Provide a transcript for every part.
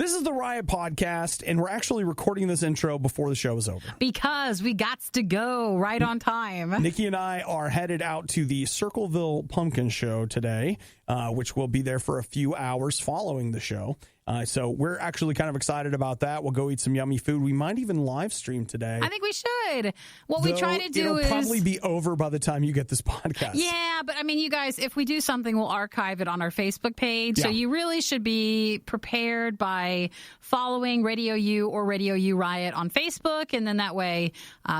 This is the Riot podcast, and we're actually recording this intro before the show is over. Because we got to go right on time. Nikki and I are headed out to the Circleville Pumpkin Show today, which will be there for a few hours following the show. So we're actually kind of excited about that. We'll go eat some yummy food. We might even live stream today. I think we should. What we try to do is... It'll probably be over by the time you get this podcast. Yeah, but I mean, you guys, if we do something, we'll archive it on our Facebook page. Yeah. So you really should be prepared by following RadioU or RadioU Riot on Facebook. And then that way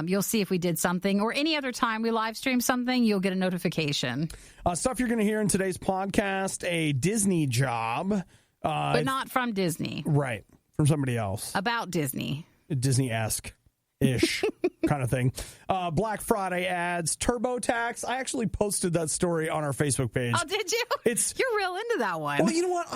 you'll see if we did something. Or any other time we live stream something, you'll get a notification. Stuff you're going to hear in today's podcast, a Disney job. But not from Disney. Right. From somebody else. About Disney. Disney-esque-ish kind of thing. Black Friday ads, TurboTax. I actually posted that story on our Facebook page. Oh, did you? You're real into that one. Well, you know what?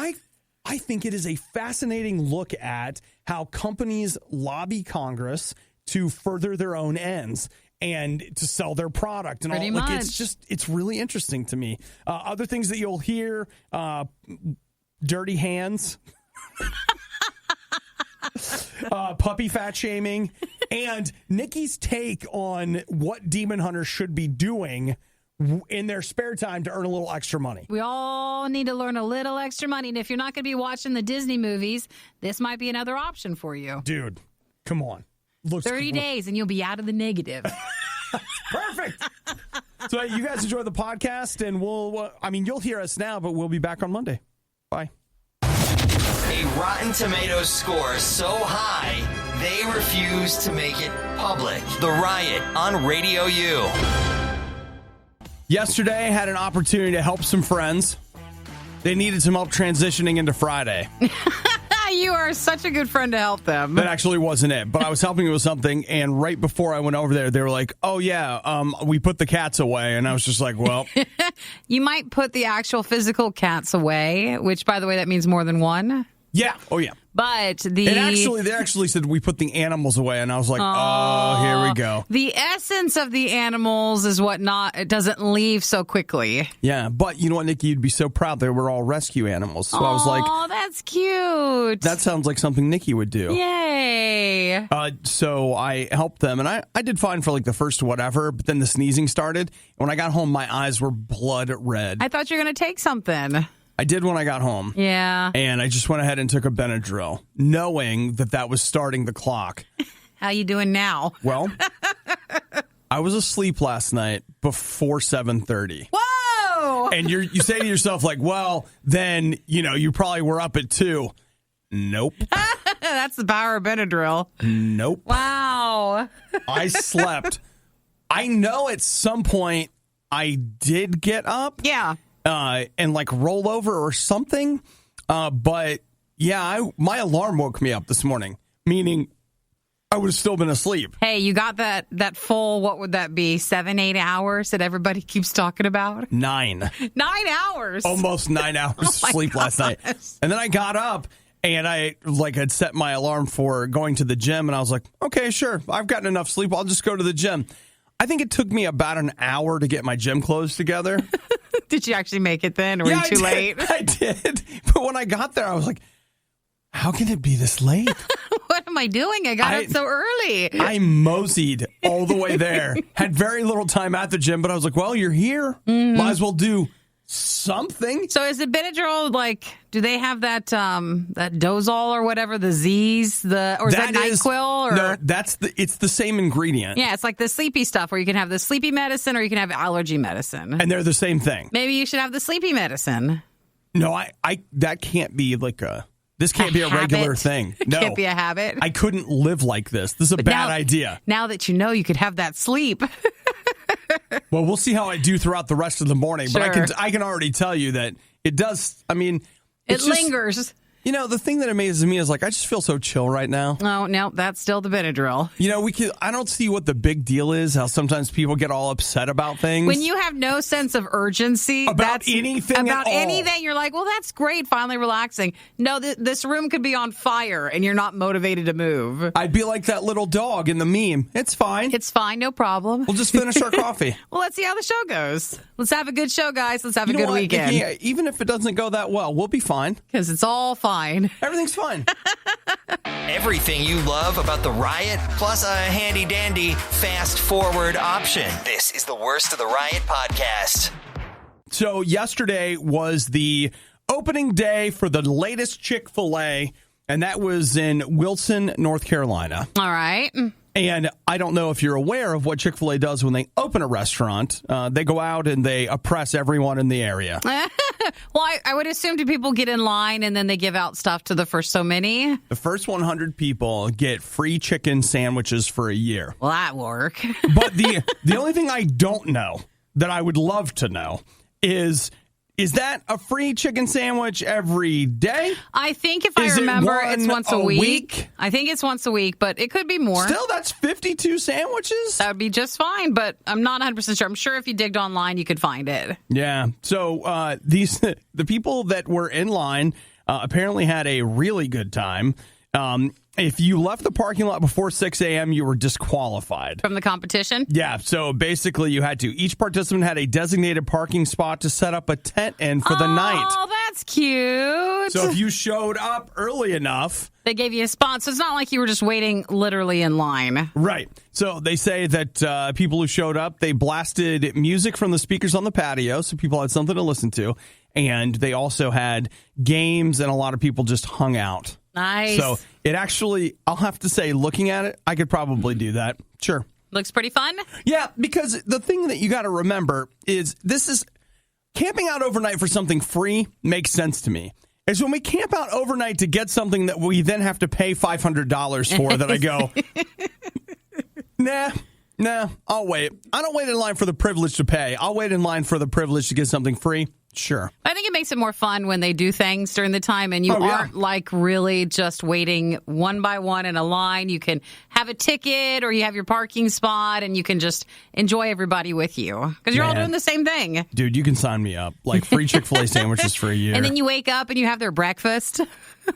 I think it is a fascinating look at how companies lobby Congress to further their own ends and to sell their product and Pretty all. much. Like, it's really interesting to me. Other things that you'll hear, dirty hands, puppy fat shaming, and Nikki's take on what demon hunters should be doing in their spare time to earn a little extra money. We all need to learn a little extra money. And if you're not going to be watching the Disney movies, this might be another option for you. Dude, come on. Looks 30 days and you'll be out of the negative. Perfect. So you guys enjoy the podcast, and you'll hear us now, but we'll be back on Monday. Bye. A Rotten Tomatoes score so high, they refuse to make it public. The Riot on Radio U. Yesterday, had an opportunity to help some friends. They needed some help transitioning into Friday. You are such a good friend to help them. That actually wasn't it, but I was helping with something, and right before I went over there, they were like, oh, yeah, we put the cats away, and I was just like, well. You might put the actual physical cats away, which, by the way, that means more than one. Yeah. Oh, yeah. But they actually said we put the animals away, and I was like, oh, here we go. The essence of the animals is it doesn't leave so quickly. Yeah, but you know what, Nikki, you'd be so proud they were all rescue animals. So I was like, oh, that's cute. That sounds like something Nikki would do. Yay. So I helped them, and I did fine for like the first whatever, but then the sneezing started. And when I got home, my eyes were blood red. I thought you were going to take something. I did when I got home. Yeah. And I just went ahead and took a Benadryl, knowing that was starting the clock. How you doing now? Well, I was asleep last night before 7:30. Whoa! And you say to yourself, like, well, then, you probably were up at 2. Nope. That's the power of Benadryl. Nope. Wow. I slept. I know at some point I did get up. Yeah. And like roll over or something. But yeah, my alarm woke me up this morning, meaning I would have still been asleep. Hey, you got that full, what would that be, 7-8 hours that everybody keeps talking about? 9. 9 hours. Almost 9 hours of sleep last night. And then I got up and I had set my alarm for going to the gym. And I was like, okay, sure. I've gotten enough sleep. I'll just go to the gym. I think it took me about an hour to get my gym clothes together. Did you actually make it then, or were you too late? I did. But when I got there, I was like, how can it be this late? What am I doing? I got up so early. I moseyed all the way there. Had very little time at the gym, but I was like, well, you're here. Mm-hmm. Might as well do something. So is it Benadryl, do they have that Dozol or whatever, the Z's, or is that NyQuil? Or? No, it's the same ingredient. Yeah, it's like the sleepy stuff where you can have the sleepy medicine or you can have allergy medicine. And they're the same thing. Maybe you should have the sleepy medicine. No, that can't be this can't be a regular thing. No. Can't be a habit. I couldn't live like this. This is a bad idea. Now that you know you could have that sleep. Well, we'll see how I do throughout the rest of the morning. Sure. But I can already tell you that it does. I mean, it lingers. The thing that amazes me is I just feel so chill right now. Oh, no, that's still the Benadryl. I don't see what the big deal is, how sometimes people get all upset about things. When you have no sense of urgency about anything at all. You're like, well, that's great, finally relaxing. No, this room could be on fire and you're not motivated to move. I'd be like that little dog in the meme. It's fine. It's fine, no problem. We'll just finish our coffee. Well, let's see how the show goes. Let's have a good show, guys. Let's have a good weekend. Even if it doesn't go that well, we'll be fine. Because it's all fine. fine. Everything's fine. Everything you love about the Riot, plus a handy-dandy fast-forward option. This is the Worst of the Riot podcast. So yesterday was the opening day for the latest Chick-fil-A, and that was in Wilson, North Carolina. All right. And I don't know if you're aware of what Chick-fil-A does when they open a restaurant. They go out and they oppress everyone in the area. Well, I would assume do people get in line and then they give out stuff to the first so many? The first 100 people get free chicken sandwiches for a year. Well, that work. But the only thing I don't know that I would love to know is that a free chicken sandwich every day? I think if I remember, it's once a week. I think it's once a week, but it could be more. Still, that's 52 sandwiches? That would be just fine, but I'm not 100% sure. I'm sure if you digged online, you could find it. Yeah. So the people that were in line apparently had a really good time. If you left the parking lot before 6 a.m., you were disqualified. From the competition? Yeah, so basically you had to. Each participant had a designated parking spot to set up a tent in for the night. Oh, that's cute. So if you showed up early enough... They gave you a spot, so it's not like you were just waiting literally in line. Right. So they say that people who showed up, they blasted music from the speakers on the patio, so people had something to listen to. And they also had games, and a lot of people just hung out. Nice. So it actually, I'll have to say, looking at it, I could probably do that. Sure. Looks pretty fun. Yeah, because the thing that you got to remember is camping out overnight for something free makes sense to me. It's when we camp out overnight to get something that we then have to pay $500 for that I go, nah, I'll wait. I don't wait in line for the privilege to pay. I'll wait in line for the privilege to get something free. Sure. I think it makes it more fun when they do things during the time and you aren't like really just waiting one by one in a line. You can have a ticket or you have your parking spot and you can just enjoy everybody with you because you're all doing the same thing. Dude, you can sign me up. Like free Chick-fil-A sandwiches for a year. And then you wake up and you have their breakfast.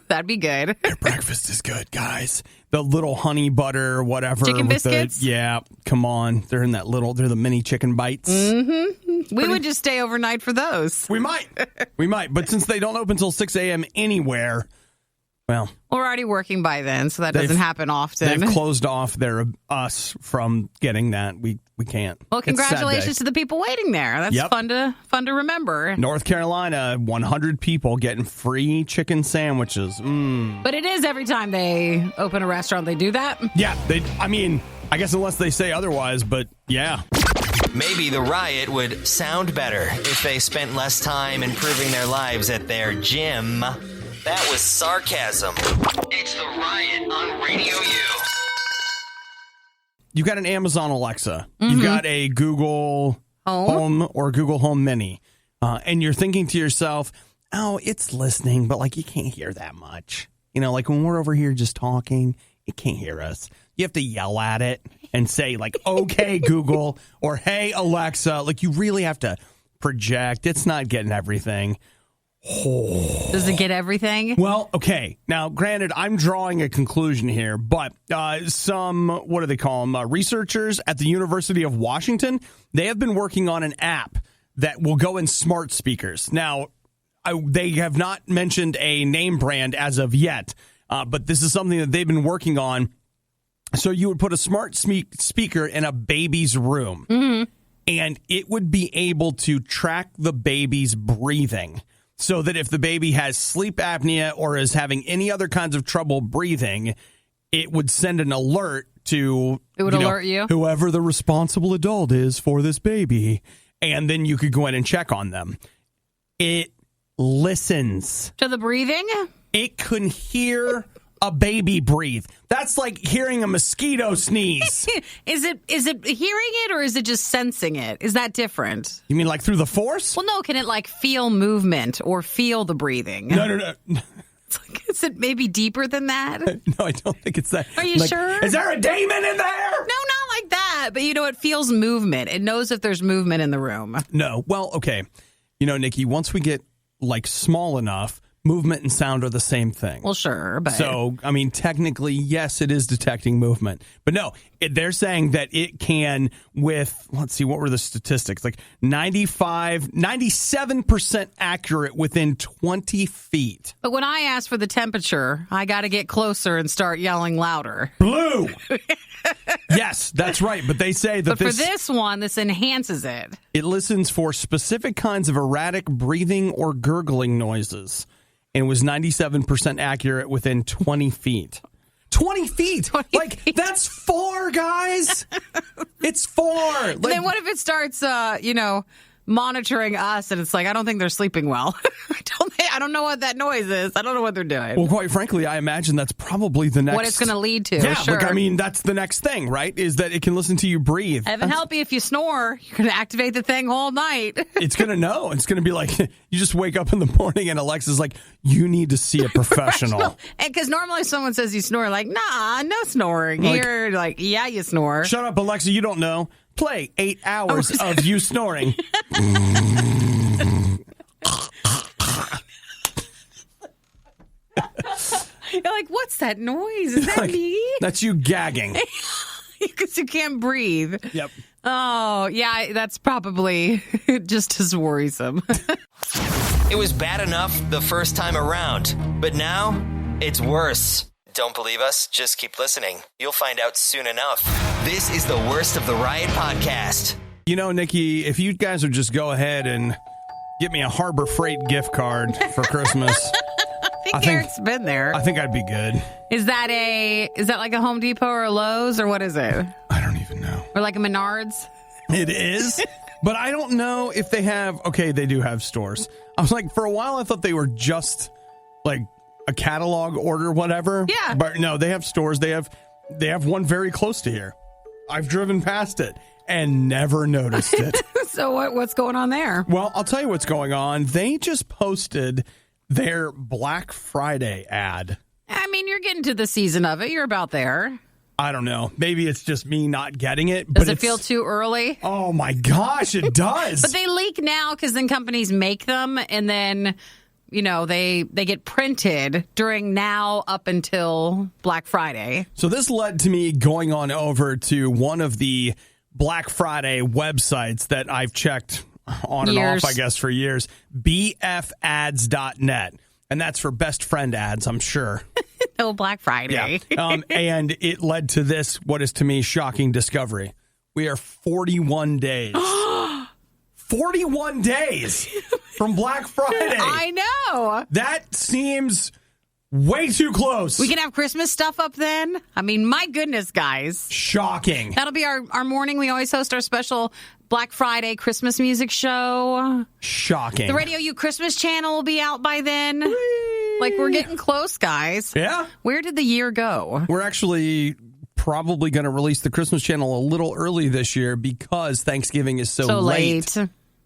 That'd be good. Their breakfast is good, guys. The little honey butter, whatever. Chicken biscuits? Yeah, come on. They're the mini chicken bites. Mm-hmm. We would just stay overnight for those. We might. But since they don't open until 6 a.m. anywhere, well. We're already working by then, so that doesn't happen often. They've closed off us from getting that. We can't. Well, congratulations to the people waiting there. That's fun to remember. North Carolina, 100 people getting free chicken sandwiches. But it is every time they open a restaurant, they do that? Yeah. I guess unless they say otherwise, but yeah. Maybe the Riot would sound better if they spent less time improving their lives at their gym. That was sarcasm. It's the Riot on RadioU. You've got an Amazon Alexa. Mm-hmm. You've got a Google Home or Google Home Mini. And you're thinking to yourself, oh, it's listening, but like you can't hear that much. You know, like when we're over here just talking, it can't hear us. You have to yell at it and say like, okay, Google, or hey, Alexa. Like you really have to project. It's not getting everything. Oh. Does it get everything? Well, okay. Now, granted, I'm drawing a conclusion here, but some, what do they call them, researchers at the University of Washington, they have been working on an app that will go in smart speakers. Now, they have not mentioned a name brand as of yet, but this is something that they've been working on. So you would put a smart speaker in a baby's room, and it would be able to track the baby's breathing. So that if the baby has sleep apnea or is having any other kinds of trouble breathing, it would send an alert to alert you? Whoever the responsible adult is for this baby. And then you could go in and check on them. It listens. To the breathing? It can hear a baby breathe. That's like hearing a mosquito sneeze. Is it hearing it or is it just sensing it? Is that different? You mean like through the force? Well, no. Can it like feel movement or feel the breathing? No. Is it maybe deeper than that? No, I don't think it's that. Are you sure? Is there a demon in there? No, not like that. But it feels movement. It knows if there's movement in the room. No. Well, okay. Nikki, once we get like small enough, movement and sound are the same thing. Well, sure. But So, I mean, technically, yes, it is detecting movement. But no, they're saying that it can with, let's see, what were the statistics? Like 97% accurate within 20 feet. But when I ask for the temperature, I got to get closer and start yelling louder. Blue! Yes, that's right. But they say that But for this one, this enhances it. It listens for specific kinds of erratic breathing or gurgling noises. And was 97% accurate within 20 feet. 20 feet! 20 feet. That's far, guys! It's far! Then what if it starts, monitoring us and it's like, I don't think they're sleeping well. I don't know what that noise is. I don't know what they're doing. Well, quite frankly, I imagine that's probably the next... What it's going to lead to. Yeah, sure. that's the next thing, right? Is that it can listen to you breathe. Heaven help you if you snore. You're going to activate the thing all night. It's going to know. It's going to be like, you just wake up in the morning and Alexa's like, you need to see a professional. Because normally someone says you snore, like, nah, no snoring. You're like, yeah, you snore. Shut up, Alexa, you don't know. Play 8 hours of you snoring. You're like, what's that noise? Is that me? That's you gagging. Because you can't breathe. Yep. Oh, yeah, that's probably just as worrisome. It was bad enough the first time around, but now it's worse. Don't believe us? Just keep listening. You'll find out soon enough. This is the worst of the Riot podcast. You know, Nikki, if you guys would just go ahead and get me a Harbor Freight gift card for Christmas. I think Eric's been there. I think I'd be good. Is that like a Home Depot or a Lowe's or what is it? I don't even know. Or like a Menards? It is, but I don't know if they have. Okay, they do have stores. I was like, for a while, I thought they were just like a catalog order, whatever. Yeah. But no, they have stores. They have one very close to here. I've driven past it and never noticed it. So what's going on there? Well, I'll tell you what's going on. They just posted their Black Friday ad. I mean, you're getting to the season of it. You're about there. I don't know. Maybe it's just me not getting it. Does it feel too early? Oh, my gosh, it does. But they leak now because then companies make them and then, they get printed during now up until Black Friday. So this led to me going on over to one of the Black Friday websites that I've checked on and off, I guess, for years, bfads.net. And that's for best friend ads, I'm sure. Oh, Black Friday. Yeah. And it led to this, what is to me, shocking discovery. We are 41 days. 41 days from Black Friday. I know. That seems way too close. We can have Christmas stuff up then. I mean, my goodness, guys. Shocking. That'll be our morning. We always host our special Black Friday Christmas music show. Shocking. The RadioU Christmas channel will be out by then. Like, we're getting close, guys. Yeah. Where did the year go? We're actually probably going to release the Christmas channel a little early this year because Thanksgiving is so late.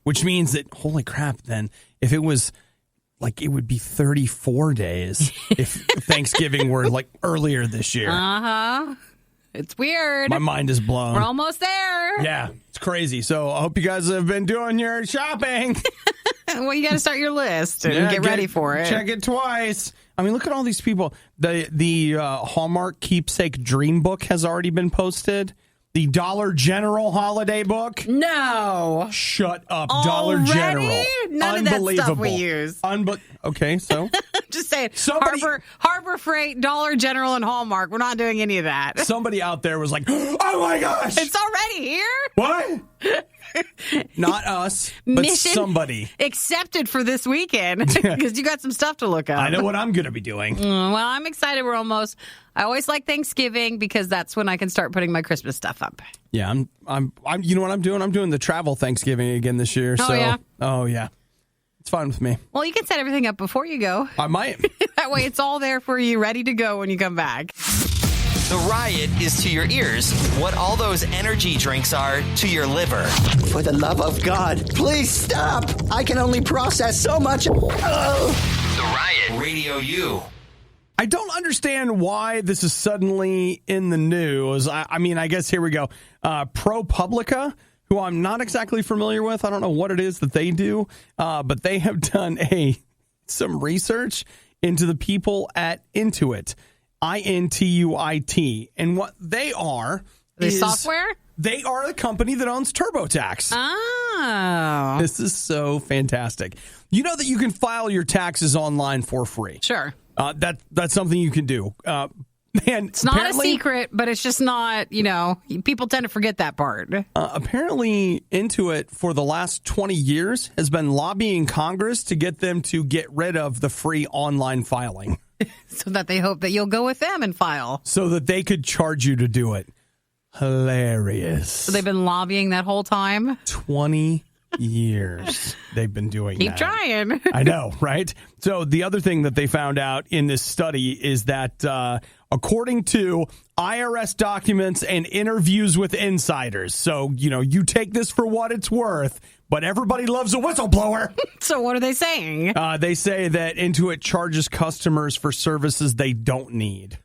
Which means that, holy crap, then, if it was, like, it would be 34 days if Thanksgiving were, like, earlier this year. Uh-huh. It's weird. My mind is blown. We're almost there. Yeah, it's crazy. So I hope you guys have been doing your shopping. Well, you got to start your list and get ready for it. Check it twice. I mean, look at all these people. The Hallmark Keepsake Dream Book has already been posted. The Dollar General holiday book. No. Shut up, Already? Dollar General. None of that stuff we use. Okay, so just saying. Harbor Freight, Dollar General, and Hallmark. We're not doing any of that. Somebody out there was like, "Oh my gosh, it's already here." What? Not us, but Mission somebody accepted for this weekend because you got some stuff to look up. I know what I'm going to be doing. Well, I'm excited. I always like Thanksgiving because that's when I can start putting my Christmas stuff up. Yeah, I'm. You know what I'm doing? I'm doing the travel Thanksgiving again this year. Oh yeah, it's fine with me. Well, you can set everything up before you go. I might. That way, it's all there for you, ready to go when you come back. The Riot is to your ears what all those energy drinks are to your liver. For the love of God, please stop! I can only process so much. The Riot, Radio U. I don't understand why this is suddenly in the news. I mean, I guess here we go. ProPublica, who I'm not exactly familiar with. I don't know what it is that they do, but they have done it's some research into the people at Intuit, Intuit, and what they are. The software? They are the company that owns TurboTax. Oh. This is so fantastic. You know that you can file your taxes online for free. Sure. That's something you can do. And it's not a secret, but it's just not, people tend to forget that part. Apparently, Intuit for the last 20 years has been lobbying Congress to get them to get rid of the free online filing. So that they hope that you'll go with them and file. So that they could charge you to do it. Hilarious. So they've been lobbying that whole time? 20 years they've been doing Keep trying. I know, right? So the other thing that they found out in this study is that according to IRS documents and interviews with insiders, so, you take this for what it's worth, but everybody loves a whistleblower. So what are they saying? They say that Intuit charges customers for services they don't need.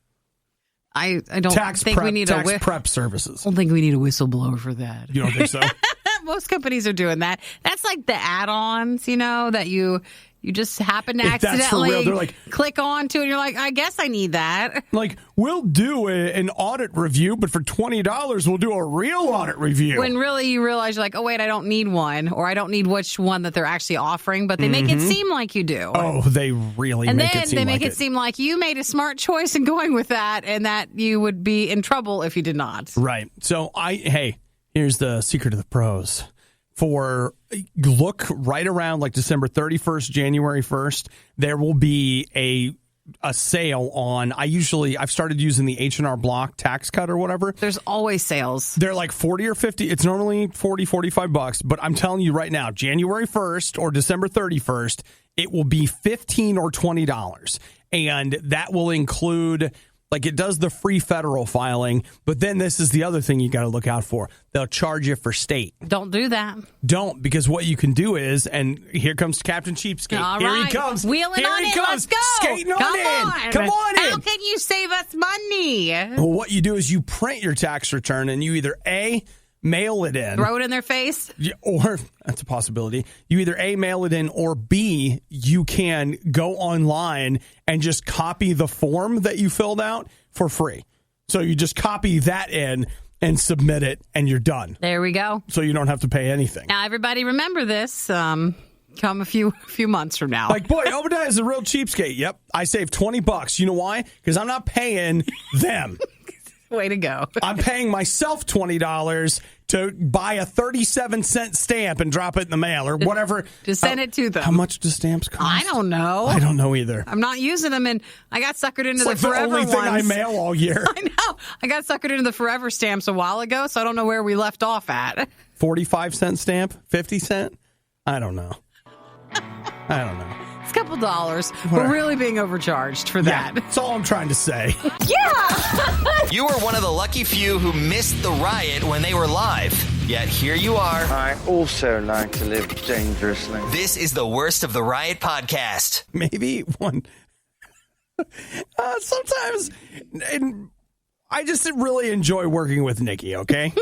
I don't think we need tax prep services. I don't think we need a whistleblower for that. You don't think so? Most companies are doing that. That's like the add-ons, that you just happen to accidentally click on to, and you're like, I guess I need that. Like, we'll do an audit review, but for $20, we'll do a real audit review. When really you realize you're like, oh, wait, I don't need one, or I don't need which one that they're actually offering, but they make it seem like you do. Oh, they really make it seem like it. And then they make it seem like you made a smart choice in going with that, and that you would be in trouble if you did not. Right. So, here's the secret of the pros. Look right around like December 31st, January 1st, there will be a sale on, I've started using the H&R Block tax cut or whatever. There's always sales. They're like 40 or 50. It's normally 40, 45 bucks, but I'm telling you right now, January 1st or December 31st, it will be $15 or $20. And that will include, it does the free federal filing, but then this is the other thing you got to look out for. They'll charge you for state. Don't do that. Don't, because what you can do is, and here comes Captain Cheapskate. All here right. he comes. Wheeling here on he in. comes. Let's go. Skating on in. Come on in. How can you save us money? Well, what you do is you print your tax return and you either mail it in. Throw it in their face? Or, that's a possibility. You either mail it in, or B, you can go online and just copy the form that you filled out for free. So you just copy that in and submit it, and you're done. There we go. So you don't have to pay anything. Now, everybody remember this come a few months from now. Like, boy, Obadiah is a real cheapskate. Yep, I saved $20. You know why? Because I'm not paying them. Way to go. I'm paying myself $20 to buy a 37-cent stamp and drop it in the mail or whatever. To send it to them. How much do stamps cost? I don't know. I don't know either. I'm not using them, and I got suckered into it's the like forever the only ones. thing I mail all year. I know. I got suckered into the forever stamps a while ago, so I don't know where we left off at. 45-cent stamp? 50 cent? I don't know. I don't know. It's a couple dollars. We're really being overcharged for that. Yeah, that's all I'm trying to say. Yeah! You were one of the lucky few who missed the riot when they were live. Yet here you are. I also like to live dangerously. This is the Worst of the Riot podcast. Maybe one. Sometimes... I just really enjoy working with Nikki, okay?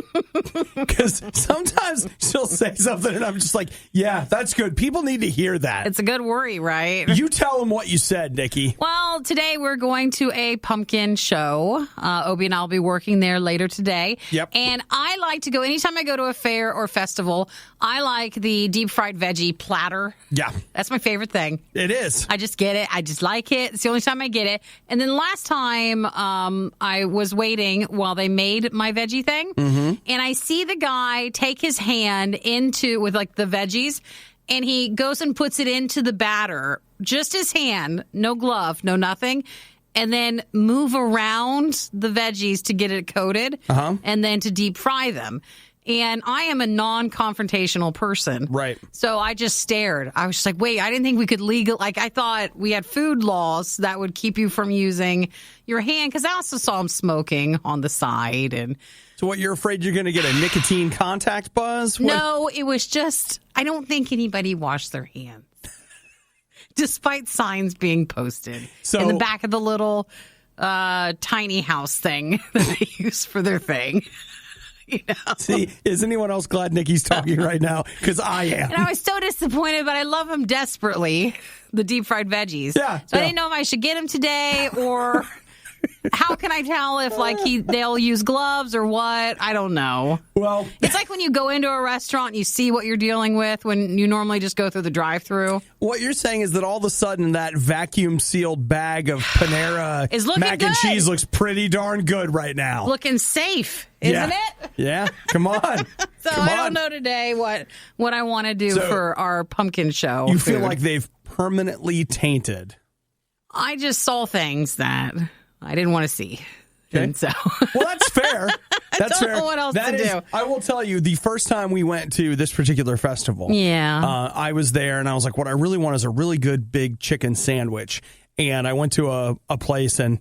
Because sometimes she'll say something and I'm just like, yeah, that's good. People need to hear that. It's a good worry, right? You tell them what you said, Nikki. Well, today we're going to a pumpkin show. Obie and I will be working there later today. Yep. And I like to go, anytime I go to a fair or festival, I like the deep fried veggie platter. Yeah. That's my favorite thing. It is. I just get it. I just like it. It's the only time I get it. And then last time I was waiting while they made my veggie thing, and I see the guy take his hand with like the veggies, and he goes and puts it into the batter, just his hand, no glove, no nothing, and then move around the veggies to get it coated, and then to deep fry them. And I am a non-confrontational person. Right. So I just stared. I was just like, wait, I didn't think we could I thought we had food laws that would keep you from using your hand. Because I also saw him smoking on the side. And so what, you're afraid you're going to get a nicotine contact buzz? What? No, it was just, I don't think anybody washed their hands. Despite signs being posted in the back of the little tiny house thing that they use for their thing. You know? See, is anyone else glad Nikki's talking right now? Because I am. And I was so disappointed, but I love him desperately, the deep fried veggies. Yeah. So I didn't know if I should get him today or how can I tell if they'll use gloves or what? I don't know. Well, it's like when you go into a restaurant and you see what you're dealing with when you normally just go through the drive-thru. What you're saying is that all of a sudden that vacuum sealed bag of Panera is looking mac and good. cheese looks pretty darn good right now. Looking safe, isn't it? Yeah. Come on. So I don't know today what I want to do for our pumpkin show. You feel like they've permanently tainted. I just saw things that I didn't want to see. Okay. And so. Well, that's fair. That's I don't know what else to do. I will tell you, the first time we went to this particular festival, I was there and I was like, what I really want is a really good big chicken sandwich. And I went to a place and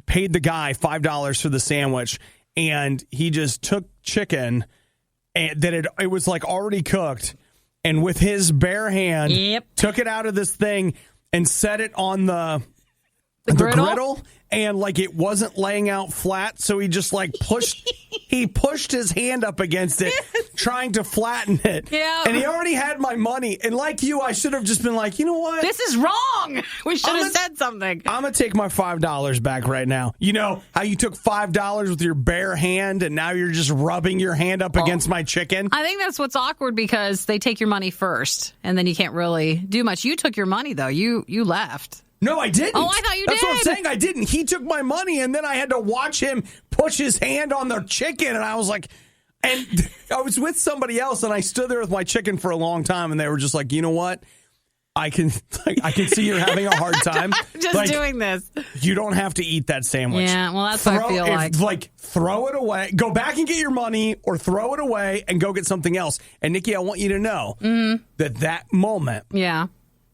paid the guy $5 for the sandwich. And he just took chicken and it was like already cooked. And with his bare hand, took it out of this thing and set it on the griddle. And like it wasn't laying out flat, so he just like pushed his hand up against it, trying to flatten it. Yeah. And he already had my money. And like you, I should have just been like, you know what? This is wrong. We should have said something. I'm going to take my $5 back right now. You know how you took $5 with your bare hand and now you're just rubbing your hand up against my chicken? I think that's what's awkward because they take your money first and then you can't really do much. You took your money, though. You left. No, I didn't. Oh, I thought you did. That's what I'm saying. I didn't. He took my money, and then I had to watch him push his hand on the chicken, and I was like, and I was with somebody else, and I stood there with my chicken for a long time, and they were just like, you know what? I can see you're having a hard time. Just doing this. You don't have to eat that sandwich. Yeah, well, that's what I feel like. Like, throw it away. Go back and get your money, or throw it away and go get something else. And, Nikki, I want you to know that moment. Yeah.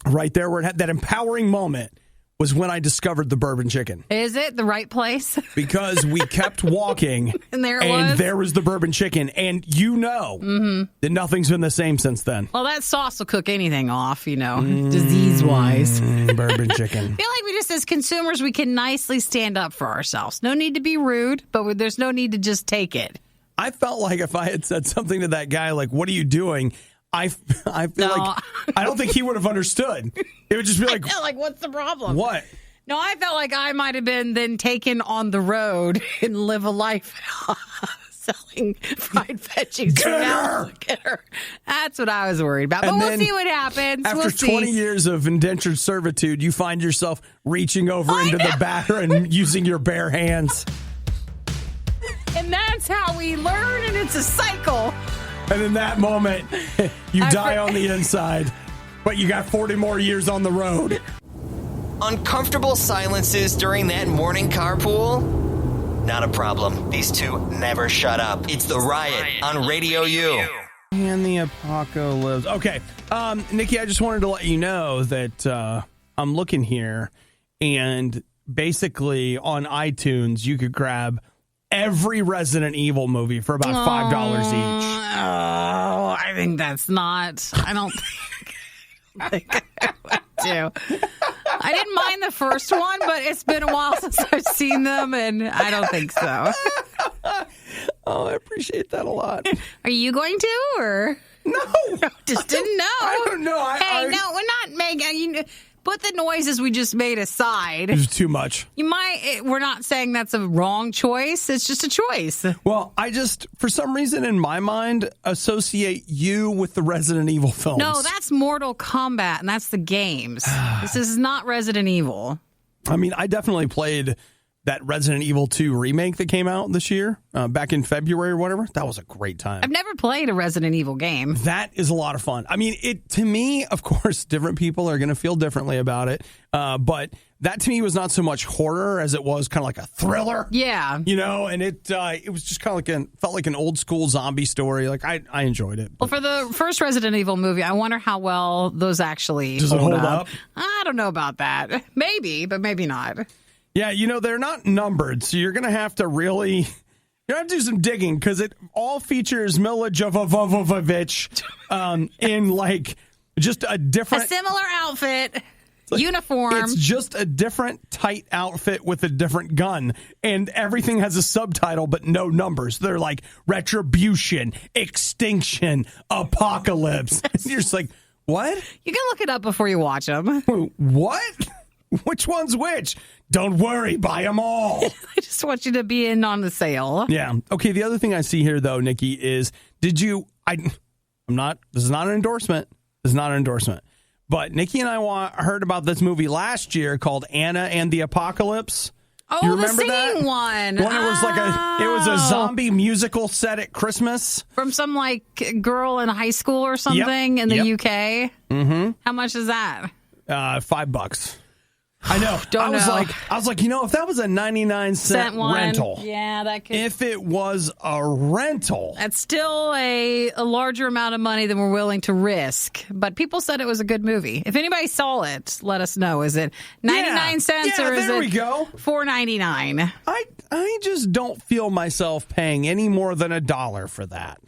Right there, where that empowering moment was when I discovered the bourbon chicken. Is it the right place? Because we kept walking, and there was the bourbon chicken, and that nothing's been the same since then. Well, that sauce will cook anything off, disease-wise. Bourbon chicken. I feel like we just, as consumers, we can nicely stand up for ourselves. No need to be rude, but there's no need to just take it. I felt like if I had said something to that guy, like, what are you doing? I feel like I don't think he would have understood. It would just be like, like, what's the problem? What? No, I felt like I might have been then taken on the road and live a life selling fried veggies. Get her. That's what I was worried about. But we'll see what happens. After 20 years of indentured servitude, you find yourself reaching over into the batter and using your bare hands. And that's how we learn, and it's a cycle. And in that moment, you die on the inside, but you got 40 more years on the road. Uncomfortable silences during that morning carpool? Not a problem. These two never shut up. It's the Riot on Radio U. And the apocalypse. Okay. Nikki, I just wanted to let you know that I'm looking here, and basically on iTunes, you could grab every Resident Evil movie for about $5 each. Oh, I think that's not. I don't think I would do. I didn't mind the first one, but it's been a while since I've seen them, and I don't think so. Oh, I appreciate that a lot. Are you going to, or no? Just didn't know. I don't know. No, we're not making. Put the noises we just made aside. It was too much. We're not saying that's a wrong choice. It's just a choice. Well, I just, for some reason in my mind, associate you with the Resident Evil films. No, that's Mortal Kombat, and that's the games. This is not Resident Evil. I mean, I definitely played that Resident Evil 2 remake that came out this year, back in February or whatever. That was a great time. I've never played a Resident Evil game. That is a lot of fun. I mean, to me, of course, different people are going to feel differently about it. But that to me was not so much horror as it was kind of like a thriller. Yeah. And it was just kind of felt like an old school zombie story. Like I enjoyed it. Well, for the first Resident Evil movie, I wonder how well those actually hold up. I don't know about that. Maybe, but maybe not. Yeah, they're not numbered, so you're going to have to really do some digging because it all features Mila Jovovich in like just a similar outfit. Uniform. It's just a different tight outfit with a different gun, and everything has a subtitle but no numbers. They're like retribution, extinction, apocalypse. And you're just like, what? You can look it up before you watch them. What? Which one's which? Don't worry, buy them all. I just want you to be in on the sale. Yeah. Okay. The other thing I see here, though, Nikki, is this is not an endorsement. This is not an endorsement. But Nikki and I heard about this movie last year called Anna and the Apocalypse. Oh, you remember the singing that? one. It was a zombie musical set at Christmas. From some girl in high school or something in the UK. Mm-hmm. How much is that? $5. I know. I was like, if that was a 99-cent rental. Yeah, that could. If it was a rental. That's still a larger amount of money than we're willing to risk. But people said it was a good movie. If anybody saw it, let us know. Is it 99 cents or is it $4.99? I just don't feel myself paying any more than $1 for that.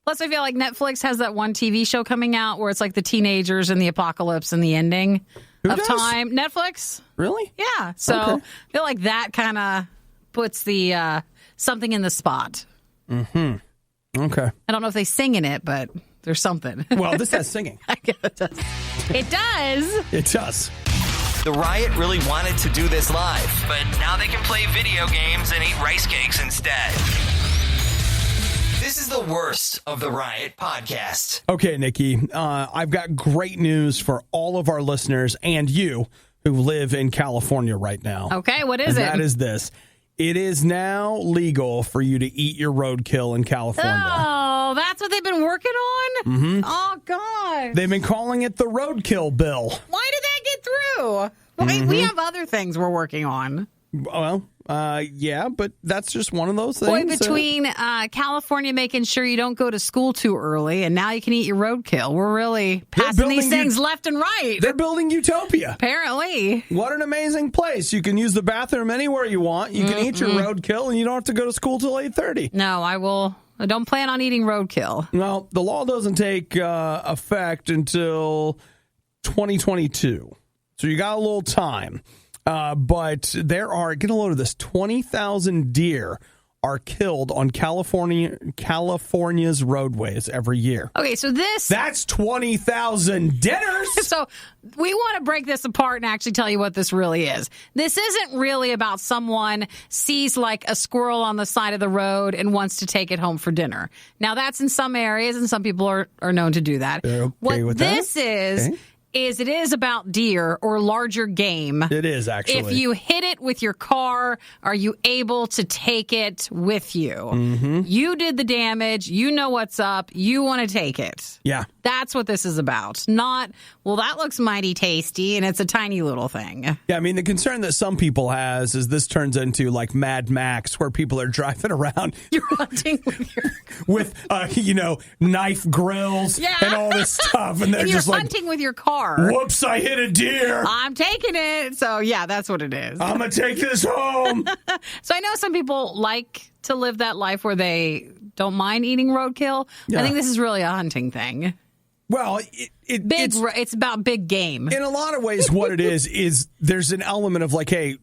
Plus, I feel like Netflix has that one TV show coming out where it's like the teenagers and the apocalypse and the ending of time. Netflix? Really? Yeah. So I feel like that kind of puts the something in the spot. Mm-hmm. Okay. I don't know if they sing in it, but there's something. Well, this has singing. I guess it does. It does. It does. The Riot really wanted to do this live, but now they can play video games and eat rice cakes instead. This is the worst of the Riot podcast. Okay, Nikki, I've got great news for all of our listeners and you who live in California right now. Okay, what is it? That is this. It is now legal for you to eat your roadkill in California. Oh, that's what they've been working on? Mm-hmm. Oh, God. They've been calling it the Roadkill Bill. Why did that get through? We have other things we're working on. Well, yeah, but that's just one of those things. Boy, between California making sure you don't go to school too early and now you can eat your roadkill, we're really passing these things left and right. They're building utopia. Apparently. What an amazing place. You can use the bathroom anywhere you want. You can eat your roadkill and you don't have to go to school till 8:30. No, I don't plan on eating roadkill. Well, the law doesn't take effect until 2022. So you got a little time. But there are, get a load of this, 20,000 deer are killed on California's roadways every year. Okay, so that's 20,000 dinners. So we want to break this apart and actually tell you what this really is. This isn't really about someone sees like a squirrel on the side of the road and wants to take it home for dinner. Now, that's in some areas, and some people are known to do that. Okay what this is... Okay. It is about deer or larger game. It is, actually. If you hit it with your car, are you able to take it with you? Mm-hmm. You did the damage. You know what's up. You want to take it. Yeah. That's what this is about. Not, well, that looks mighty tasty, and it's a tiny little thing. Yeah, I mean, the concern that some people has is this turns into like Mad Max, where people are driving around. You're hunting with your... with, knife grills and all this stuff. And they're you're just hunting with your car. Whoops, I hit a deer. I'm taking it. So, yeah, that's what it is. I'm going to take this home. So I know some people like to live that life where they don't mind eating roadkill. Yeah. I think this is really a hunting thing. Well, it's about big game. In a lot of ways, what it is there's an element of like, hey,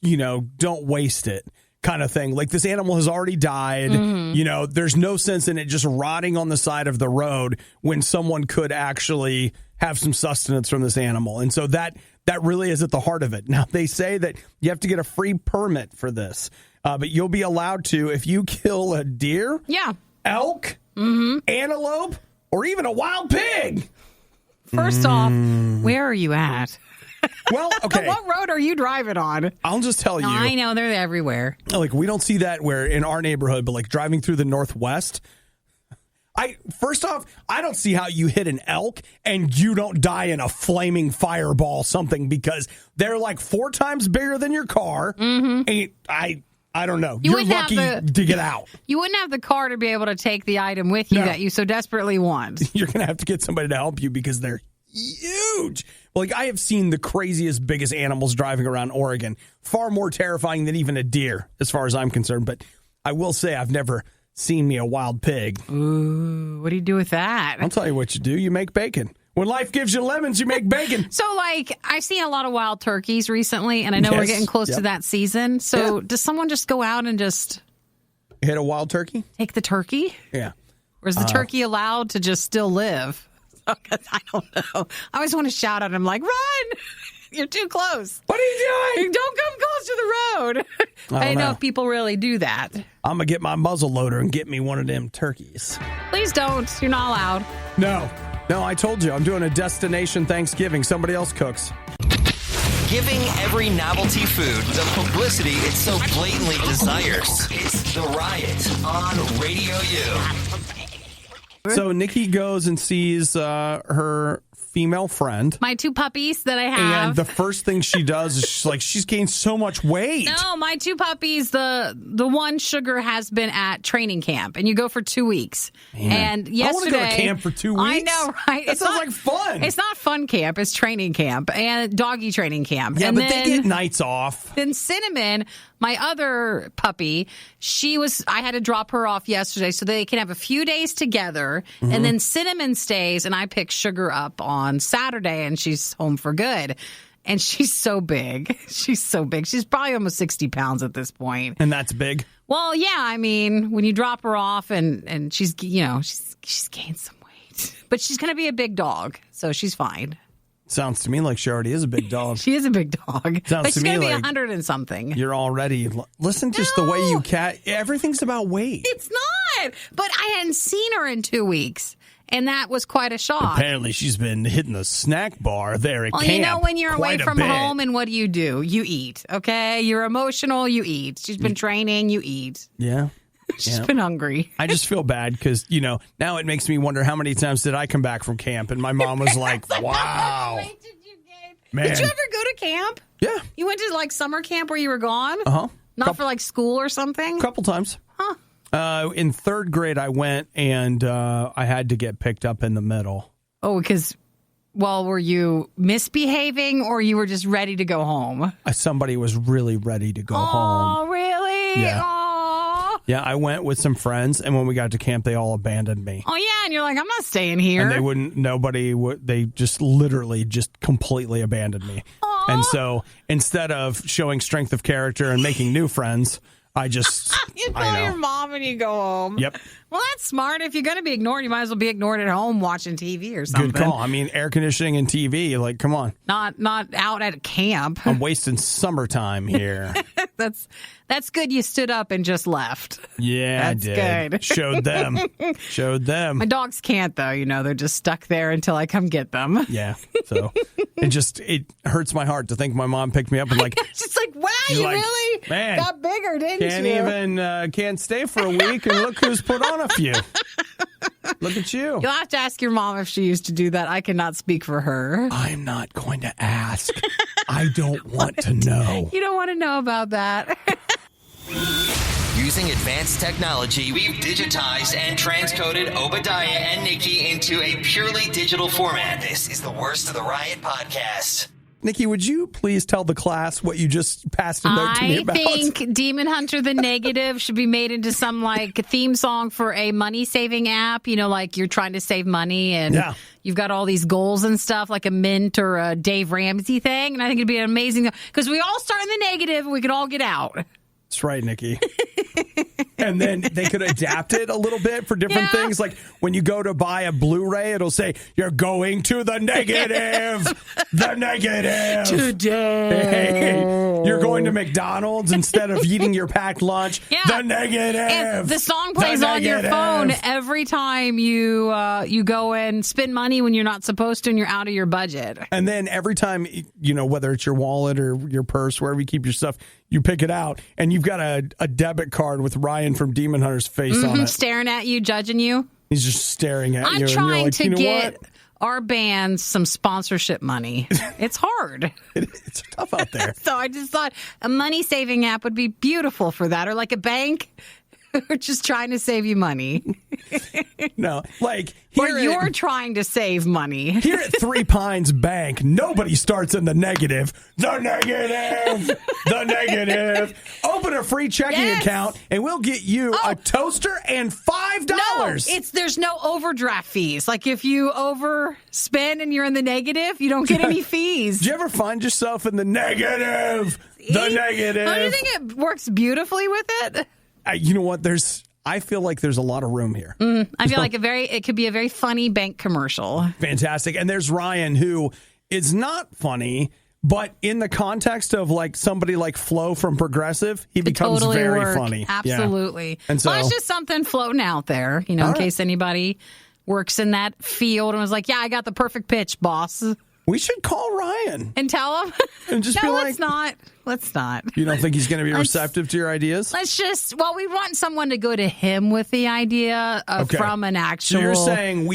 don't waste it kind of thing. Like this animal has already died. Mm-hmm. There's no sense in it just rotting on the side of the road when someone could actually have some sustenance from this animal. And so that really is at the heart of it. Now, they say that you have to get a free permit for this, but you'll be allowed to if you kill a deer, elk, antelope, or even a wild pig. First off, where are you at? Well, okay. What road are you driving on? I'll just tell you. I know, they're everywhere. Like, we don't see that where in our neighborhood, but like driving through the Northwest, first off, I don't see how you hit an elk and you don't die in a flaming fireball something because they're like 4 times bigger than your car. Mm-hmm. And I don't know. You're lucky to get out. You wouldn't have the car to be able to take the item with you that you so desperately want. You're going to have to get somebody to help you because they're huge. Like, I have seen the craziest, biggest animals driving around Oregon. Far more terrifying than even a deer, as far as I'm concerned. But I will say I've never seen me a wild pig. Ooh, what do you do with that? I'll tell you what you do. You make bacon. When life gives you lemons, you make bacon. So, I've seen a lot of wild turkeys recently, and I know we're getting close to that season. So, does someone just go out and just hit a wild turkey? Take the turkey? Yeah. Or is the turkey allowed to just still live? I don't know. I always want to shout at him like, run! You're too close. What are you doing? Don't come close to the road. I don't know if people really do that. I'm going to get my muzzle loader and get me one of them turkeys. Please don't. You're not allowed. No, I told you. I'm doing a destination Thanksgiving. Somebody else cooks. Giving every novelty food the publicity it so blatantly desires. It's The Riot on Radio U. So Nikki goes and sees her female friend. My 2 puppies that I have. And the first thing she does is she's gained so much weight. No, my 2 puppies, the one Sugar has been at training camp, and you go for 2 weeks. Man, and yesterday, I want to go to camp for 2 weeks. I know, right? That sounds like fun. It's not fun camp. It's training camp and doggy training camp. Yeah, and but they get nights off. Then Cinnamon, my other puppy, I had to drop her off yesterday so they can have a few days together. Mm-hmm. And then Cinnamon stays, and I pick Sugar up on Saturday, and she's home for good. And she's so big. She's so big. She's probably almost 60 pounds at this point. And that's big? Well, yeah. I mean, when you drop her off and she's gained some weight. But she's going to be a big dog, so she's fine. Sounds to me like she already is a big dog. She is a big dog. Sounds but she's going to be like 100 and something. You're already... Listen, just the way you everything's about weight. It's not. But I hadn't seen her in 2 weeks. And that was quite a shock. Apparently, she's been hitting the snack bar there at camp. Well, you know, when you're away from home, and what do? You eat, okay? You're emotional, you eat. She's been training, you eat. Yeah. She's been hungry. I just feel bad because, now it makes me wonder how many times did I come back from camp and my mom was like, wow. Man. Did you ever go to camp? Yeah. You went to summer camp where you were gone? Uh-huh. Not for school or something? A couple times. Huh. In 3rd grade, I went and I had to get picked up in the middle. Oh, because, were you misbehaving or you were just ready to go home? Somebody was really ready to go home. Oh, really? Yeah. Aww. Yeah, I went with some friends, and when we got to camp, they all abandoned me. Oh, yeah, and you're like, I'm not staying here. And they just literally just completely abandoned me. Aww. And so instead of showing strength of character and making new friends, I just... You call your mom and you go home. Yep. Well, that's smart. If you're going to be ignored, you might as well be ignored at home watching TV or something. Good call. I mean, air conditioning and TV, come on. Not out at camp. I'm wasting summertime here. That's good you stood up and just left. Yeah, that's I did. Good. Showed them. My dogs can't, though. They're just stuck there until I come get them. Yeah. So it hurts my heart to think my mom picked me up and She's like, wow, you really got bigger, didn't you? Can't stay for a week, and look who's put on a few. Look at you. You'll have to ask your mom if she used to do that. I cannot speak for her. I'm not going to ask. I don't want to know. You don't want to know about that. Using advanced technology, we've digitized and transcoded Obadiah and Nikki into a purely digital format. This is the Worst of the Riot podcast. Nikki, would you please tell the class what you just passed a note to me about? I think Demon Hunter the Negative should be made into some theme song for a money-saving app. You're trying to save money and you've got all these goals and stuff, like a Mint or a Dave Ramsey thing. And I think it'd be an amazing, because we all start in the negative and we could all get out. That's right, Nikki. And then they could adapt it a little bit for different things. Like when you go to buy a Blu-ray, it'll say, you're going to the negative. The negative. Today. You're going to McDonald's instead of eating your packed lunch. Yeah. The negative. And the song plays on your phone every time you go and spend money when you're not supposed to and you're out of your budget. And then every time, whether it's your wallet or your purse, wherever you keep your stuff, you pick it out, and you've got a debit card with Ryan from Demon Hunter's face on it. Staring at you, judging you. He's just staring at you. I'm trying to get what? our band some sponsorship money. It's hard. It's tough out there. So I just thought a money-saving app would be beautiful for that, or like a bank. We're just trying to save you money. No, like Or here you're trying to save money. here at Three Pines Bank, nobody starts in the negative. The negative. Open a free checking account, and we'll get you a toaster and $5. No, there's no overdraft fees. Like if you overspend and you're in the negative, you don't get any fees. Do you ever find yourself in the negative? The negative. Don't you think it works beautifully with it? You know what? I feel like there's a lot of room here. I feel like it could be a very funny bank commercial. Fantastic. And there's Ryan, who is not funny, but in the context of like somebody like Flo from Progressive, he becomes totally very work. funny. Absolutely. Yeah. And so it's just something floating out there, in case anybody works in that field and was like, yeah, I got the perfect pitch, boss. we should call Ryan And tell him. and just be No, like, let's not. You don't think he's going to be receptive to your ideas? We want someone to go to him with the idea from an actual. So you're saying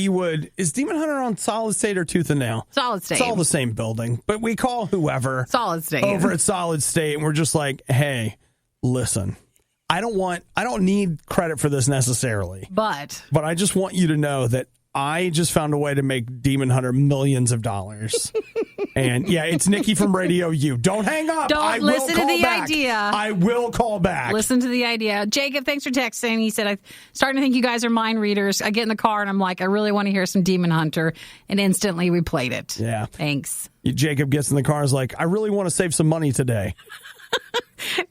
is Demon Hunter on Solid State or Tooth and Nail? Solid State. It's all the same building, but we call whoever Solid State over at Solid State, and we're just like, hey, listen, I don't need credit for this necessarily, but I just want you to know that I just found a way to make Demon Hunter millions of dollars. And yeah, it's Nikki from RadioU. Don't hang up. Don't listen to the idea. I will call back. Listen to the idea. Jacob, thanks for texting. He said, I'm starting to think you guys are mind readers. I get in the car and I'm like, I really want to hear some Demon Hunter. And instantly we played it. Yeah. Thanks. Jacob gets in the car and is like, I really want to save some money today.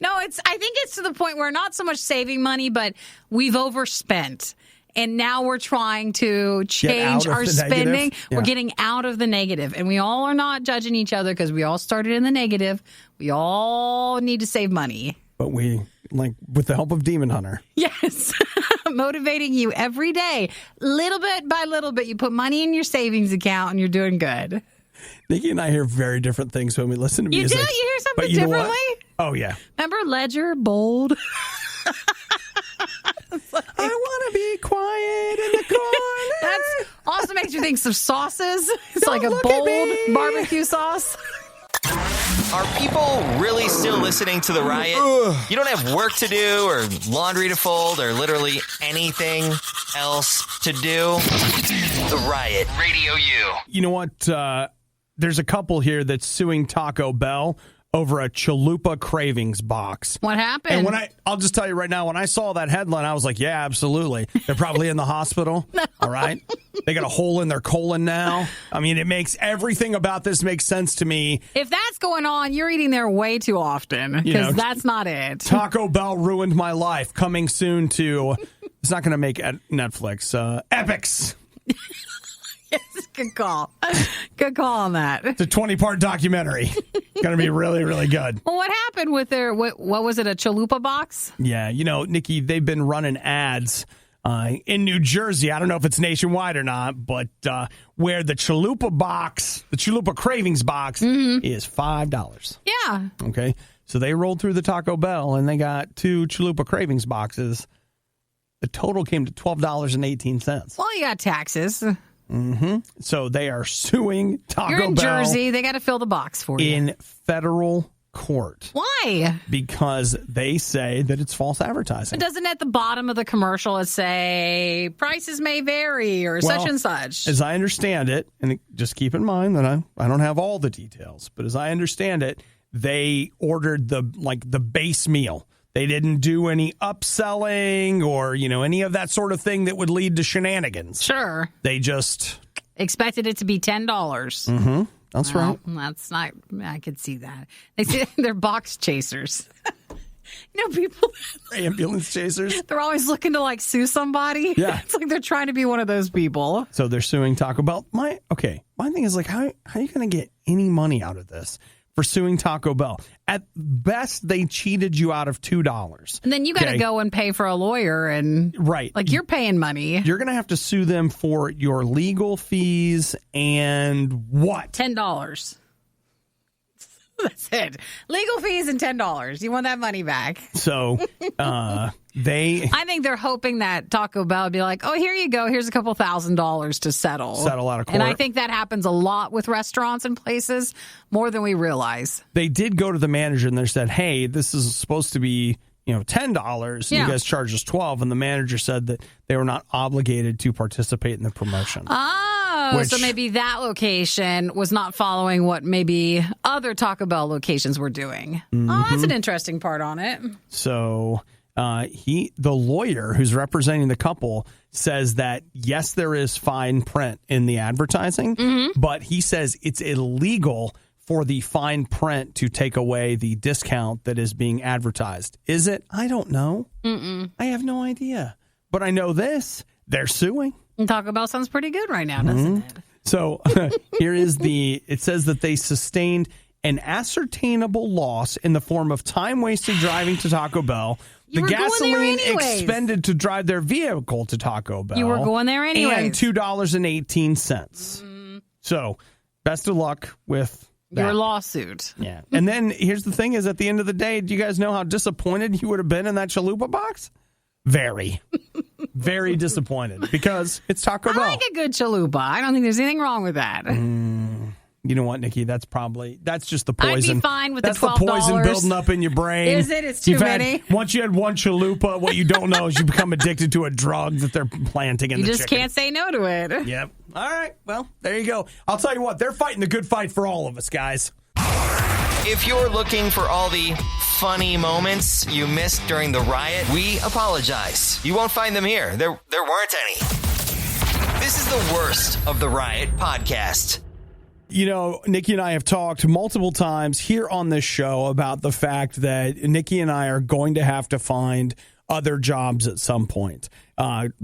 No, I think it's to the point where not so much saving money, but we've overspent. And now we're trying to change our spending. Yeah. We're getting out of the negative. And we all are not judging each other because we all started in the negative. We all need to save money. But we, with the help of Demon Hunter. Yes. Motivating you every day. Little bit by little bit. You put money in your savings account and you're doing good. Nikki and I hear very different things when we listen to music. You do? You hear something but you know differently? what? Oh, yeah. Remember Ledger, Bold? I want to be quiet in the corner. That also makes you think of sauces. It's Don't like a look at bold me. barbecue sauce. Are people really still listening to the Riot? You don't have work to do or laundry to fold or literally anything else to do? The Riot, Radio U. You know what? There's a couple here that's suing Taco Bell over a Chalupa Cravings box. What happened? And I'll just tell you right now, when I saw that headline, I was like, yeah, absolutely. They're probably in the hospital. No. All right. They got a hole in their colon now. I mean, everything about this makes sense to me. If that's going on, you're eating there way too often because that's not it. Taco Bell ruined my life. Coming soon to, it's not going to make Netflix. Epics. Yes, good call. Good call on that. It's a 20-part documentary. Going to be really, really good. Well, what happened with their, what was it, a Chalupa box? Yeah, Nikki, they've been running ads in New Jersey. I don't know if it's nationwide or not, but where the Chalupa box, the Chalupa Cravings box is $5. Yeah. Okay. So they rolled through the Taco Bell and they got 2 Chalupa Cravings boxes. The total came to $12.18. Well, you got taxes. Mm-hmm. So they are suing Taco Bell. You're in Jersey. They got to fill the box for you. In federal court. Why? Because they say that it's false advertising. But doesn't at the bottom of the commercial it say prices may vary or such and such? As I understand it, and just keep in mind that I don't have all the details, but as I understand it, they ordered the base meal. They didn't do any upselling or, any of that sort of thing that would lead to shenanigans. Sure. They just expected it to be $10. Mm-hmm. That's right. That's not, I could see that. They say they're box chasers. People. Ambulance chasers. They're always looking to sue somebody. Yeah. It's like they're trying to be one of those people. So they're suing Taco Bell. My thing is how are you going to get any money out of this? For suing Taco Bell. At best, they cheated you out of $2. And then you got to go and pay for a lawyer and right. You're paying money. You're going to have to sue them for your legal fees and what? $10. That's it. Legal fees and $10. You want that money back. So I think they're hoping that Taco Bell would be like, oh, here you go. Here's a couple $1,000s to settle out of court. And I think that happens a lot with restaurants and places, more than we realize. They did go to the manager and they said, hey, this is supposed to be $10. Yeah. You guys charged us $12, and the manager said that they were not obligated to participate in the promotion. So maybe that location was not following what maybe other Taco Bell locations were doing. Oh, that's an interesting part on it. So the lawyer who's representing the couple says that, yes, there is fine print in the advertising, but he says it's illegal for the fine print to take away the discount that is being advertised. Is it? I don't know. I have no idea. But I know this. They're suing. And Taco Bell sounds pretty good right now, doesn't it? So here is it says that they sustained an ascertainable loss in the form of time wasted driving to Taco Bell, the gasoline expended to drive their vehicle to Taco Bell. You were going there anyways. And $2.18. So best of luck with that. Your lawsuit. Yeah. And then here's the thing is, at the end of the day, do you guys know how disappointed you would have been in that chalupa box? Very. Very disappointed because it's Taco Bell. I like a good chalupa. I don't think there's anything wrong with that. You know what, Nikki? That's just the poison. I'd be fine with that's the $12. The poison building up in your brain. Is it? It's too many. Once you had one chalupa, what you don't know is you become addicted to a drug that they're planting in the chicken. You just can't say no to it. Yep. All right. Well, there you go. I'll tell you what. They're fighting the good fight for all of us, guys. If you're looking for all the funny moments you missed during the riot, we apologize. You won't find them here. There weren't any. This is the worst of the Riot podcast. You know, Nikki and I have talked multiple times here on this show about the fact that Nikki and I are going to have to find other jobs at some point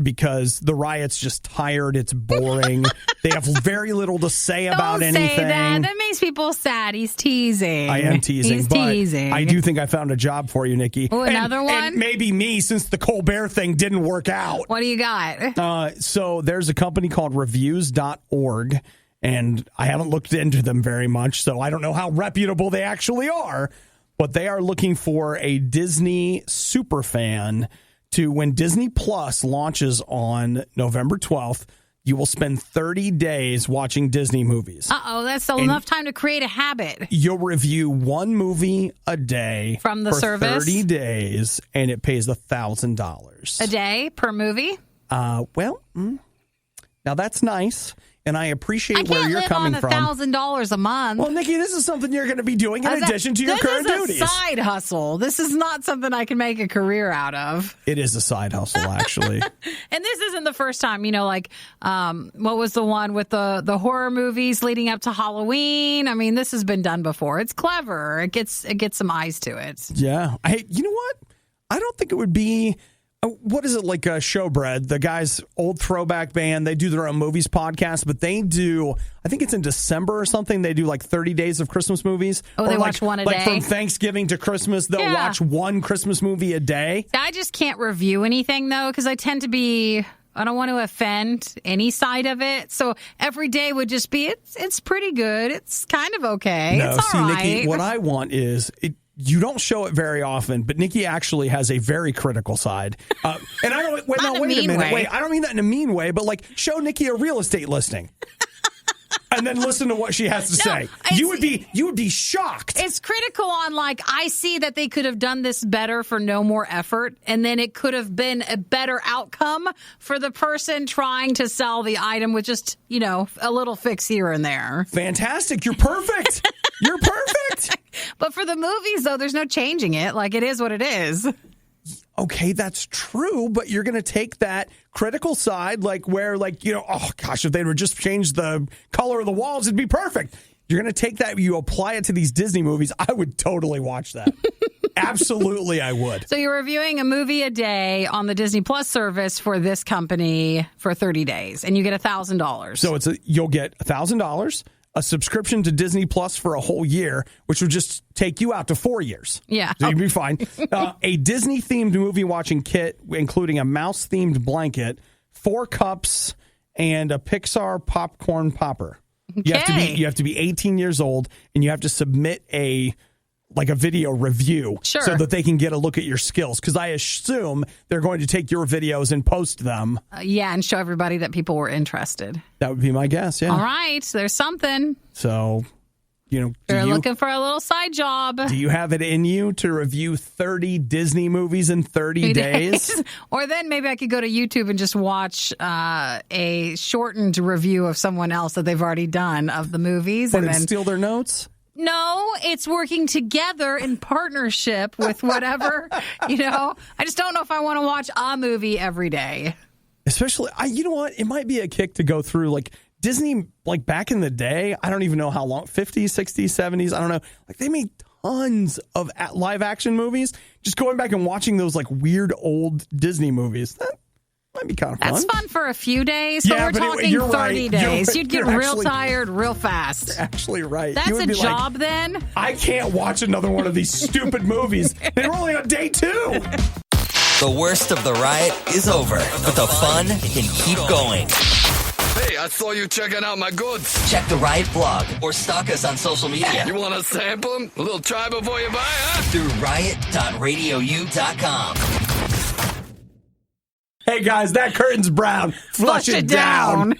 because the riot's just tired. It's boring. They have very little to say about anything. Don't say that. That makes people sad. He's teasing. I am teasing. He's but teasing. I do think I found a job for you, Nikki. Oh, another one? And maybe me, since the Colbert thing didn't work out. What do you got? So there's a company called reviews.org, and I haven't looked into them very much, so I don't know how reputable they actually are. But they are looking for a Disney superfan to, when Disney Plus launches on November 12th, you will spend 30 days watching Disney movies. That's enough time to create a habit. You'll review one movie a day from the for service 30 days, and it pays $1,000 a day per movie. Now that's nice. And I appreciate where you're coming from. I can't live on $1,000 a month. Well, Nikki, this is something you're going to be doing in addition to your current duties. This is a side hustle. This is not something I can make a career out of. It is a side hustle, actually. And this isn't the first time, what was the one with the horror movies leading up to Halloween? I mean, this has been done before. It's clever. It gets some eyes to it. Yeah. You know what? I don't think it would be... What is it, like Showbread, the guy's old throwback band? They do their own movies podcast, but they do, I think it's in December or something, they do like 30 days of Christmas movies. Oh, they watch one a day? Like from Thanksgiving to Christmas, they'll watch one Christmas movie a day. I just can't review anything, though, because I tend to be... I don't want to offend any side of it. So every day would just be, it's pretty good. It's kind of okay. No, it's all right. Nikki, what I want is... You don't show it very often, but Nikki actually has a very critical side. And I don't. Wait a minute. Wait, I don't mean that in a mean way, but like show Nikki a real estate listing, and then listen to what she has to say. You would be shocked. It's critical on I see that they could have done this better for no more effort, and then it could have been a better outcome for the person trying to sell the item with just a little fix here and there. Fantastic! You're perfect. You're perfect. But for the movies, though, there's no changing it. It is what it is. Okay, that's true, but you're going to take that critical side, oh gosh, if they would just change the color of the walls, it'd be perfect. You're going to take that, you apply it to these Disney movies. I would totally watch that. Absolutely, I would. So you're reviewing a movie a day on the Disney Plus service for this company for 30 days, and you get $1,000. So you'll get $1,000. A subscription to Disney Plus for a whole year, which would just take you out to 4 years. Yeah. So you'd be fine. A Disney-themed movie watching kit, including a mouse-themed blanket, 4 cups, and a Pixar popcorn popper. Okay. You have to be 18 years old, and you have to submit a video review so that they can get a look at your skills. Because I assume they're going to take your videos and post them. And show everybody that people were interested. That would be my guess, yeah. All right. There's something. So They're looking for a little side job. Do you have it in you to review 30 Disney movies in 30 days? Or then maybe I could go to YouTube and just watch a shortened review of someone else that they've already done of the movies. And then steal their notes? No, it's working together in partnership with whatever, I just don't know if I want to watch a movie every day. Especially, you know what? It might be a kick to go through, like, Disney, like, back in the day, I don't even know how long, 50s, 60s, 70s, I don't know. Like, they made tons of live action movies. Just going back and watching those, like, weird old Disney movies. That might be kind of fun. That's fun for a few days, but we're talking 30 days. You'd get real tired real fast. You're actually right. That's a job then? I can't watch another one of these stupid movies. They were only on day 2. The worst of the riot is over, but the fun can keep going. Hey, I saw you checking out my goods. Check the Riot blog or stalk us on social media. You want to sample them? A little try before you buy, huh? Through riot.radiou.com. Hey, guys, that curtain's brown. Flush it down.